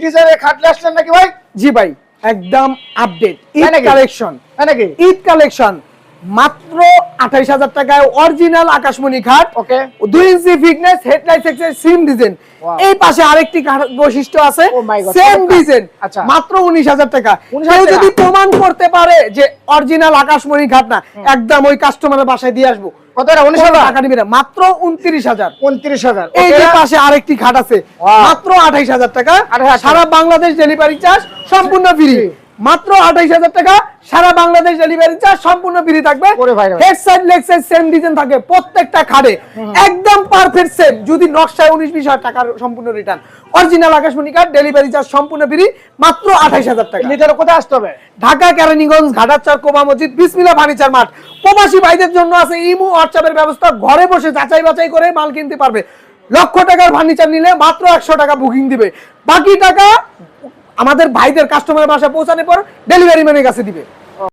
ডিজাইনের খাটলে আসলেন নাকি ভাই? জি ভাই, একদম আপডেট ঈদ কালেকশন। নাকি ঈদ কালেকশন মাত্র 28000 টাকায় অরিজিনাল আকাশমণি খাট। ওকে, 2 ইঞ্চি ফিটনেস, হেডলাইট সেকশন, সিম ডিজাইন। এই পাশে আরেকটি বৈশিষ্ট্য আছে, সেম ডিজাইন, মাত্র 19000 টাকা। কেউ যদি প্রমাণ করতে পারে যে অরিজিনাল আকাশমণি খাট না, একদম ওই কাস্টমারের বাসায় দিয়ে আসবো। কতটা? 19000 টাকা নিবে না, মাত্র 29000। 29000। এই যে পাশে আরেকটি খাট আছে, মাত্র 28000 টাকা। সারা বাংলাদেশ ডেলিভারি চার্জ সম্পূর্ণ ফ্রি। মাত্র 28000 টাকা, সারা বাংলাদেশ ডেলিভারি চার্জ সম্পূর্ণ ফ্রি থাকবে। Head side leg side same design থাকে প্রত্যেকটা খাটে, একদম পারফেক্ট সেম। যদি নকশায় 19-20 হাজার টাকার সম্পূর্ণ রিটার্ন। অরিজিনাল আকাশমণি কার্ড, ডেলিভারি চার্জ সম্পূর্ণ ফ্রি, মাত্র 28000 টাকা। নিতে কোথায় আসতে হবে? ঢাকা কেরানীগঞ্জ, ঘাটারচর, কোবা মসজিদ, বিসমিল্লাহ ফার্নিচার মার্ট। প্রবাসী ভাইদের জন্য আছে ইমো হোয়াটসঅ্যাপের ব্যবস্থা, ঘরে বসে যাচাই বাছাই করে মাল কিনতে পারবে। লক্ষ টাকার ফার্নিচার নিলে মাত্র 100 টাকা বুকিং দিবে, বাকি টাকা আমাদের ভাইদের কাস্টমারের বাসায় পৌঁছানোর পর ডেলিভারি ম্যানের কাছে দিবে।